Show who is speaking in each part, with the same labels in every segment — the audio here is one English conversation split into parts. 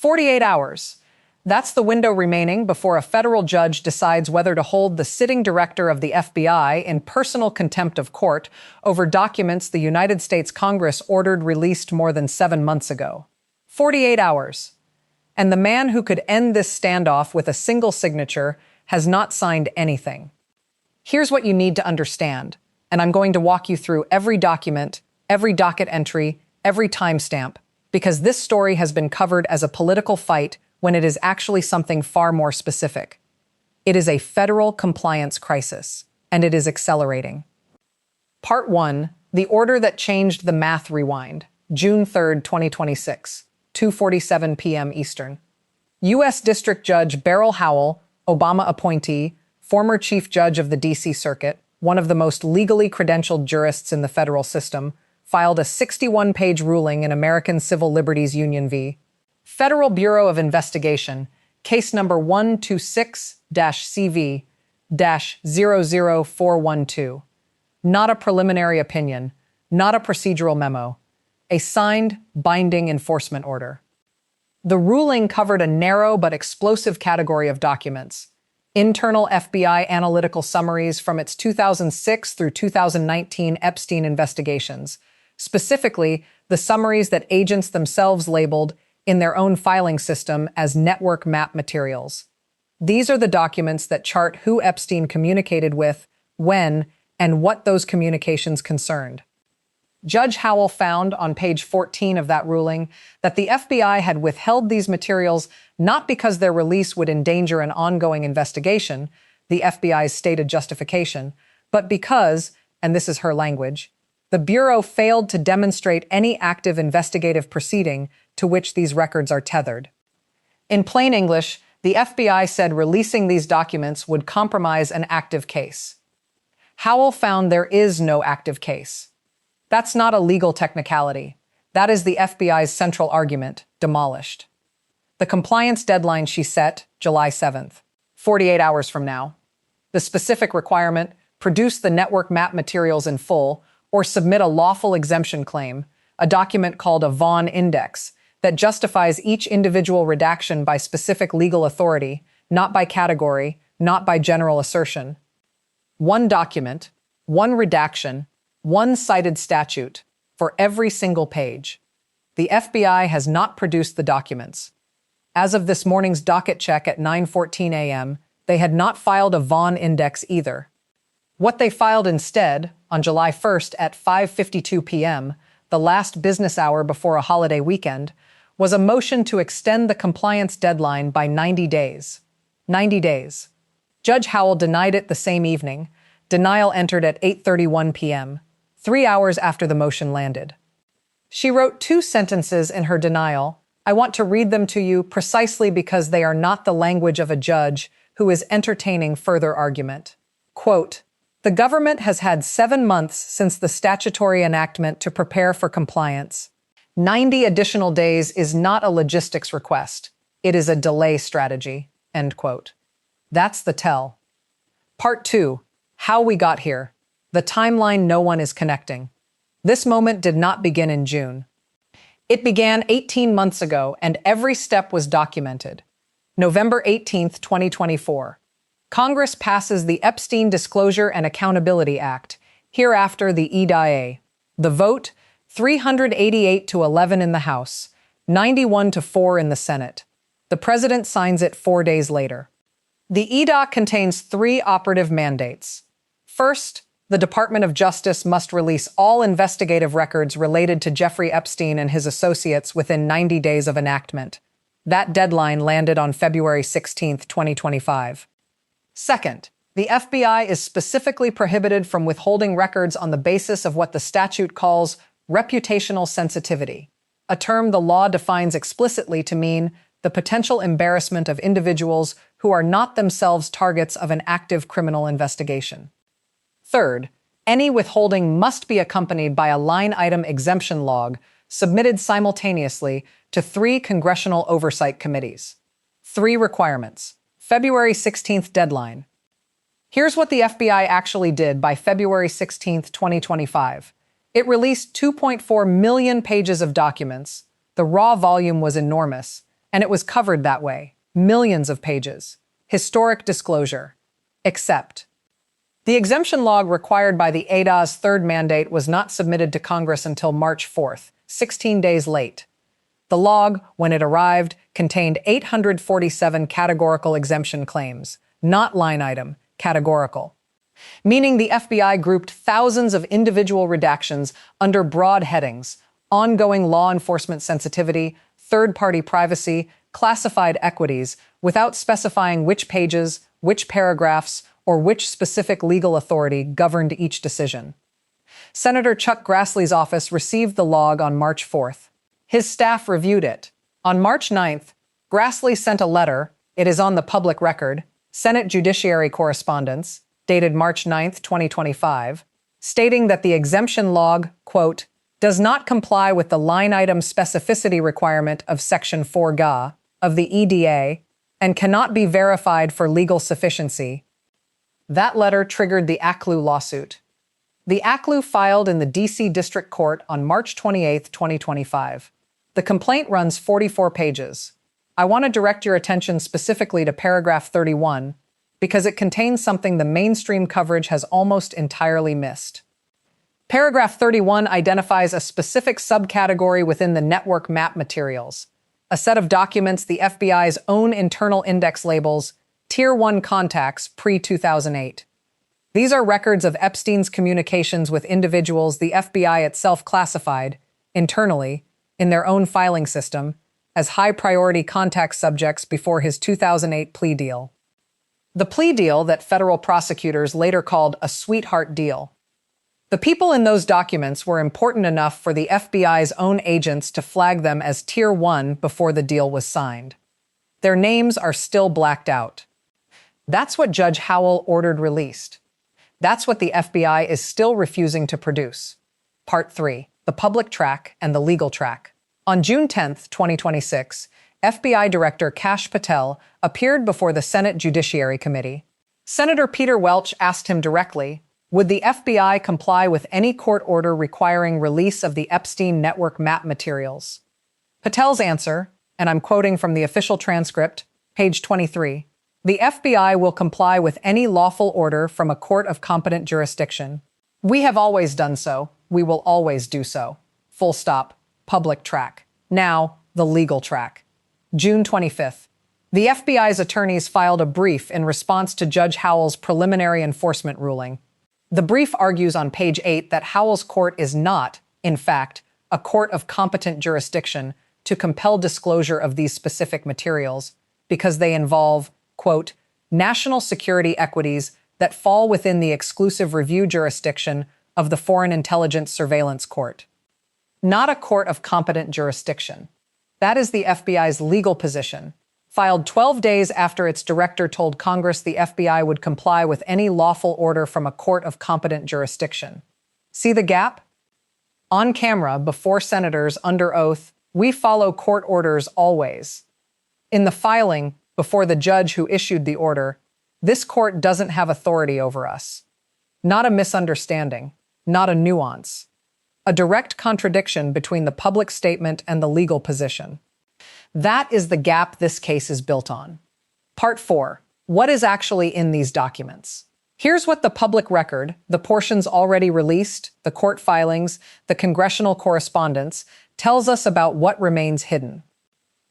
Speaker 1: 48 hours. That's the window remaining before a federal judge decides whether to hold the sitting director of the FBI in personal contempt of court over documents the United States Congress ordered released more than 7 months ago. 48 hours. And the man who could end this standoff with a single signature has not signed anything. Here's what you need to understand, and I'm going to walk you through every document, every docket entry, every timestamp, because this story has been covered as a political fight when it is actually something far more specific. It is a federal compliance crisis, and it is accelerating. Part 1, the order that changed the math rewind, June 3, 2026, 2:47 p.m. Eastern. U.S. District Judge Beryl Howell, Obama appointee, former chief judge of the D.C. Circuit, one of the most legally credentialed jurists in the federal system, filed a 61-page ruling in American Civil Liberties Union v. Federal Bureau of Investigation, case number 126-CV-00412. Not a preliminary opinion, not a procedural memo, a signed, binding enforcement order. The ruling covered a narrow but explosive category of documents: internal FBI analytical summaries from its 2006 through 2019 Epstein investigations, specifically the summaries that agents themselves labeled in their own filing system as network map materials. These are the documents that chart who Epstein communicated with, when, and what those communications concerned. Judge Howell found on page 14 of that ruling that the FBI had withheld these materials not because their release would endanger an ongoing investigation, the FBI's stated justification, but because, and this is her language, the Bureau failed to demonstrate any active investigative proceeding to which these records are tethered. In plain English, the FBI said releasing these documents would compromise an active case. Howell found there is no active case. That's not a legal technicality. That is the FBI's central argument, demolished. The compliance deadline she set, July 7th, 48 hours from now. The specific requirement, produce the network map materials in full or submit a lawful exemption claim, a document called a Vaughan Index, that justifies each individual redaction by specific legal authority, not by category, not by general assertion. One document, one redaction, one cited statute for every single page. The FBI has not produced the documents. As of this morning's docket check at 9:14 a.m., they had not filed a Vaughan Index either. What they filed instead, on July 1st at 5:52 p.m., the last business hour before a holiday weekend, was a motion to extend the compliance deadline by 90 days. 90 days. Judge Howell denied it the same evening. Denial entered at 8:31 p.m., 3 hours after the motion landed. She wrote 2 sentences in her denial. I want to read them to you precisely because they are not the language of a judge who is entertaining further argument. Quote, "The government has had 7 months since the statutory enactment to prepare for compliance. 90 additional days is not a logistics request. It is a delay strategy." End quote. That's the tell. Part 2, how we got here. The timeline no one is connecting. This moment did not begin in June. It began 18 months ago, and every step was documented. November 18, 2024. Congress passes the Epstein Disclosure and Accountability Act, hereafter the EDIA. The vote, 388-11 in the House, 91-4 in the Senate. The president signs it 4 days later. The EDIA contains 3 operative mandates. First, the Department of Justice must release all investigative records related to Jeffrey Epstein and his associates within 90 days of enactment. That deadline landed on February 16, 2025. Second, the FBI is specifically prohibited from withholding records on the basis of what the statute calls reputational sensitivity, a term the law defines explicitly to mean the potential embarrassment of individuals who are not themselves targets of an active criminal investigation. Third, any withholding must be accompanied by a line-item exemption log submitted simultaneously to 3 congressional oversight committees. 3 requirements. February 16th deadline. Here's what the FBI actually did by February 16th, 2025. It released 2.4 million pages of documents. The raw volume was enormous, And it was covered that way. Millions of pages. Historic disclosure. Except. The exemption log required by the ADA's third mandate was not submitted to Congress until March 4th, 16 days late. The log, when it arrived, contained 847 categorical exemption claims, not line item, categorical. Meaning the FBI grouped thousands of individual redactions under broad headings: ongoing law enforcement sensitivity, third-party privacy, classified equities, without specifying which pages, which paragraphs, or which specific legal authority governed each decision. Senator Chuck Grassley's office received the log on March 4th. His staff reviewed it. On March 9th, Grassley sent a letter, it is on the public record, Senate Judiciary Correspondence, dated March 9th, 2025, stating that the exemption log, quote, does not comply with the line item specificity requirement of Section 4Ga of the EDA and cannot be verified for legal sufficiency. That letter triggered the ACLU lawsuit. The ACLU filed in the D.C. District Court on March 28, 2025. The complaint runs 44 pages. I want to direct your attention specifically to paragraph 31 because it contains something the mainstream coverage has almost entirely missed. Paragraph 31 identifies a specific subcategory within the network map materials, a set of documents the FBI's own internal index labels Tier 1 contacts pre-2008. These are records of Epstein's communications with individuals the FBI itself classified, internally, in their own filing system, as high-priority contact subjects before his 2008 plea deal. The plea deal that federal prosecutors later called a sweetheart deal. The people in those documents were important enough for the FBI's own agents to flag them as Tier 1 before the deal was signed. Their names are still blacked out. That's what Judge Howell ordered released. That's what the FBI is still refusing to produce. Part 3. The public track and the legal track. On June 10, 2026, FBI Director Kash Patel appeared before the Senate Judiciary Committee. Senator Peter Welch asked him directly, would the FBI comply with any court order requiring release of the Epstein Network Map Materials? Patel's answer, and I'm quoting from the official transcript, page 23, the FBI will comply with any lawful order from a court of competent jurisdiction. We have always done so. We will always do so. Full stop. Public track. Now, the legal track. June 25th. The FBI's attorneys filed a brief in response to Judge Howell's preliminary enforcement ruling. The brief argues on page 8 that Howell's court is not, in fact, a court of competent jurisdiction to compel disclosure of these specific materials because they involve, quote, national security equities that fall within the exclusive review jurisdiction of the Foreign Intelligence Surveillance Court. Not a court of competent jurisdiction. That is the FBI's legal position, filed 12 days after its director told Congress the FBI would comply with any lawful order from a court of competent jurisdiction. See the gap? On camera, before senators under oath, we follow court orders always. In the filing, before the judge who issued the order, this court doesn't have authority over us. Not a misunderstanding, not a nuance. A direct contradiction between the public statement and the legal position. That is the gap this case is built on. Part 4. What is actually in these documents? Here's what the public record, the portions already released, the court filings, the congressional correspondence, tells us about what remains hidden.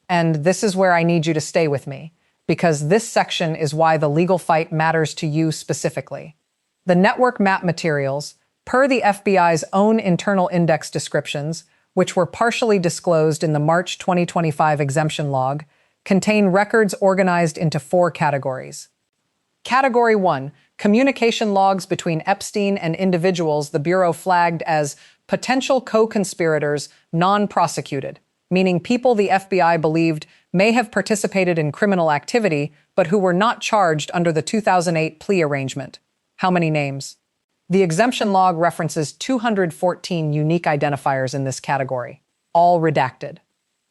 Speaker 1: And this is where I need you to stay with me, because this section is why the legal fight matters to you specifically. The network map materials, per the FBI's own internal index descriptions, which were partially disclosed in the March 2025 exemption log, contain records organized into 4 categories. Category 1, communication logs between Epstein and individuals the Bureau flagged as potential co-conspirators non-prosecuted, meaning people the FBI believed may have participated in criminal activity, but who were not charged under the 2008 plea arrangement. How many names? The exemption log references 214 unique identifiers in this category, all redacted.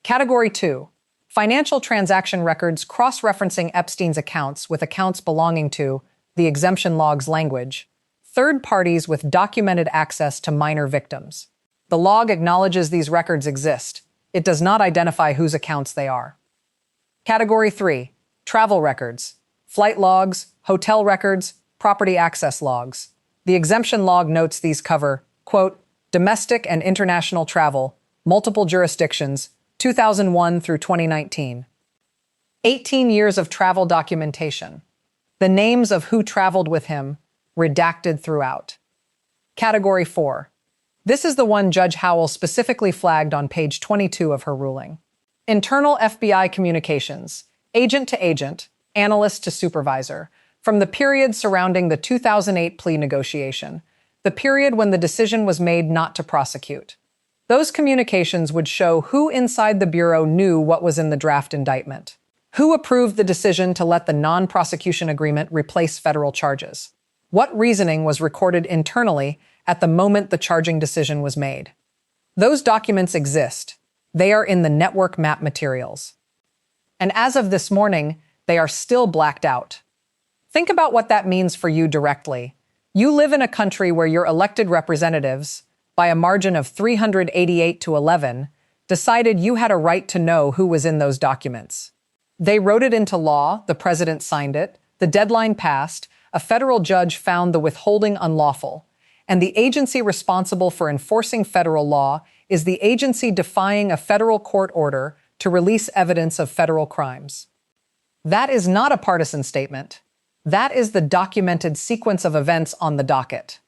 Speaker 1: Category 2, financial transaction records cross-referencing Epstein's accounts with accounts belonging to, the exemption log's language, third parties with documented access to minor victims. The log acknowledges these records exist. It does not identify whose accounts they are. Category 3. Travel records. Flight logs, hotel records, property access logs. The exemption log notes these cover, quote, domestic and international travel, multiple jurisdictions, 2001 through 2019. 18 years of travel documentation. The names of who traveled with him, redacted throughout. Category 4. This is the one Judge Howell specifically flagged on page 22 of her ruling. Internal FBI communications, agent to agent, analyst to supervisor, from the period surrounding the 2008 plea negotiation, the period when the decision was made not to prosecute. Those communications would show who inside the Bureau knew what was in the draft indictment, who approved the decision to let the non-prosecution agreement replace federal charges, what reasoning was recorded internally at the moment the charging decision was made. Those documents exist. They are in the network map materials. And as of this morning, they are still blacked out. Think about what that means for you directly. You live in a country where your elected representatives, by a margin of 388 to 11, decided you had a right to know who was in those documents. They wrote it into law, the president signed it, the deadline passed, a federal judge found the withholding unlawful, and the agency responsible for enforcing federal law is the agency defying a federal court order to release evidence of federal crimes. That is not a partisan statement. That is the documented sequence of events on the docket.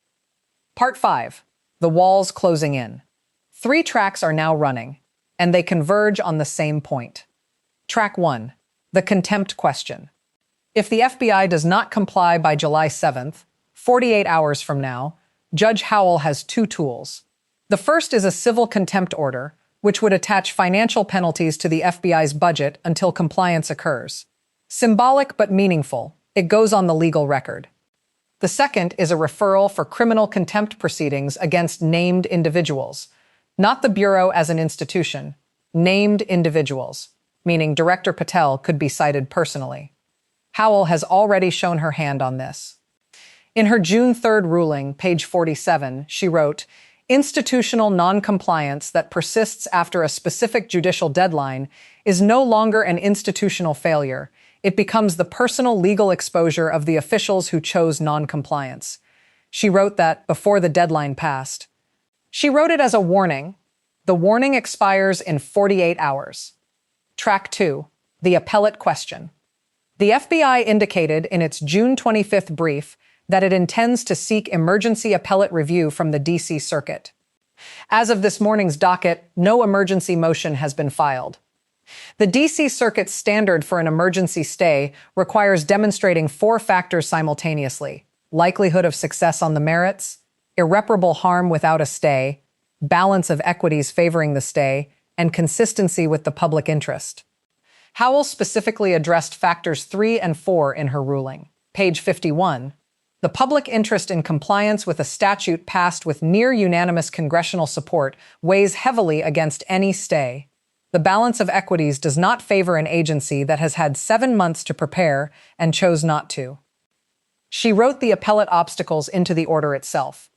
Speaker 1: Part 5. The walls closing in. 3 tracks are now running, and they converge on the same point. Track 1. The contempt question. If the FBI does not comply by July 7th, 48 hours from now, Judge Howell has 2 tools. The first is a civil contempt order, which would attach financial penalties to the FBI's budget until compliance occurs. Symbolic but meaningful, it goes on the legal record. The second is a referral for criminal contempt proceedings against named individuals, not the Bureau as an institution, named individuals, meaning Director Patel could be cited personally. Howell has already shown her hand on this. In her June 3rd ruling, page 47, she wrote, institutional noncompliance that persists after a specific judicial deadline is no longer an institutional failure. It becomes the personal legal exposure of the officials who chose noncompliance. She wrote that before the deadline passed. She wrote it as a warning. The warning expires in 48 hours. Track 2. The appellate question. The FBI indicated in its June 25th brief that it intends to seek emergency appellate review from the D.C. Circuit. As of this morning's docket, no emergency motion has been filed. The D.C. Circuit's standard for an emergency stay requires demonstrating 4 factors simultaneously: likelihood of success on the merits, irreparable harm without a stay, balance of equities favoring the stay, and consistency with the public interest. Howell specifically addressed factors 3 and 4 in her ruling. Page 51. The public interest in compliance with a statute passed with near-unanimous congressional support weighs heavily against any stay. The balance of equities does not favor an agency that has had 7 months to prepare and chose not to. She wrote the appellate obstacles into the order itself.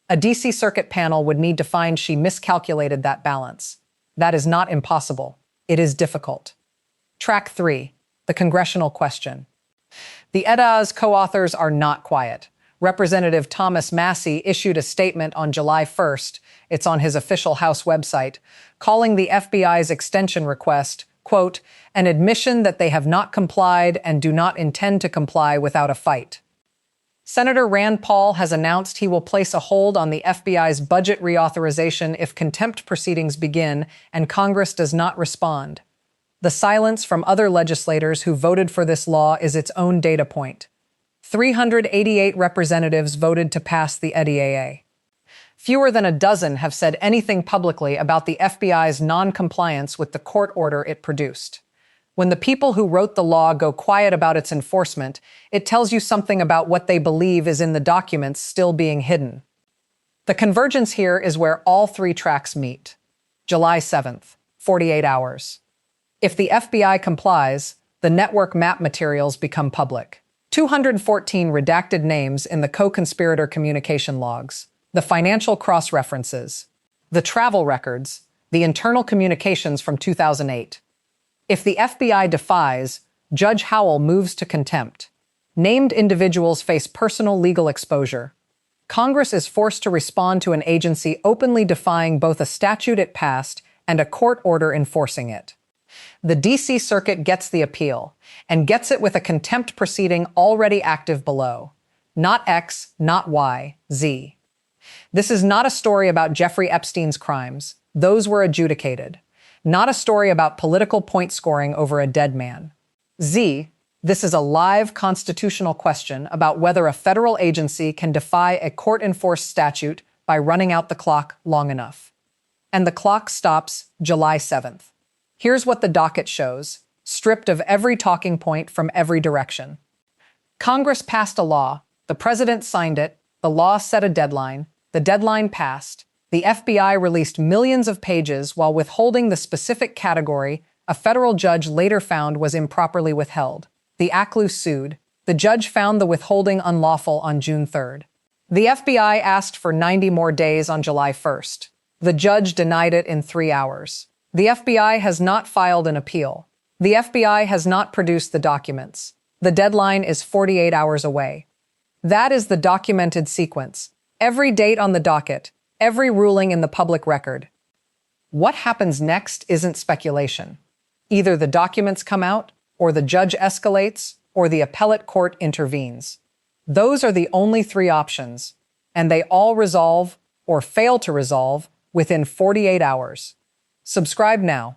Speaker 1: A D.C. Circuit panel would need to find she miscalculated that balance. That is not impossible. It is difficult. Track 3. The congressional question. The EDA's co-authors are not quiet. Representative Thomas Massie issued a statement on July 1st, it's on his official House website, calling the FBI's extension request, quote, an admission that they have not complied and do not intend to comply without a fight. Senator Rand Paul has announced he will place a hold on the FBI's budget reauthorization if contempt proceedings begin and Congress does not respond. The silence from other legislators who voted for this law is its own data point. 388 representatives voted to pass the EDAA. Fewer than a dozen have said anything publicly about the FBI's non-compliance with the court order it produced. When the people who wrote the law go quiet about its enforcement, it tells you something about what they believe is in the documents still being hidden. The convergence here is where all 3 tracks meet. July 7th, 48 hours. If the FBI complies, the network map materials become public. 214 redacted names in the co-conspirator communication logs, the financial cross-references, the travel records, the internal communications from 2008. If the FBI defies, Judge Howell moves to contempt. Named individuals face personal legal exposure. Congress is forced to respond to an agency openly defying both a statute it passed and a court order enforcing it. The D.C. Circuit gets the appeal, and gets it with a contempt proceeding already active below. Not X, not Y, Z. This is not a story about Jeffrey Epstein's crimes. Those were adjudicated. Not a story about political point scoring over a dead man. Z. This is a live constitutional question about whether a federal agency can defy a court-enforced statute by running out the clock long enough. And the clock stops July 7th. Here's what the docket shows, stripped of every talking point from every direction. Congress passed a law, the president signed it, the law set a deadline, the deadline passed, the FBI released millions of pages while withholding the specific category a federal judge later found was improperly withheld. The ACLU sued. The judge found the withholding unlawful on June 3rd. The FBI asked for 90 more days on July 1st. The judge denied it in 3 hours. The FBI has not filed an appeal. The FBI has not produced the documents. The deadline is 48 hours away. That is the documented sequence. Every date on the docket, every ruling in the public record. What happens next isn't speculation. Either the documents come out, or the judge escalates, or the appellate court intervenes. Those are the only 3 options, and they all resolve, or fail to resolve, within 48 hours. Subscribe now.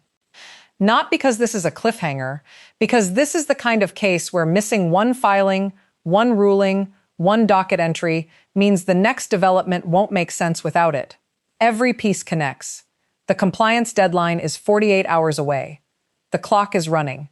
Speaker 1: Not because this is a cliffhanger, because this is the kind of case where missing one filing, one ruling, one docket entry means the next development won't make sense without it. Every piece connects. The compliance deadline is 48 hours away. The clock is running.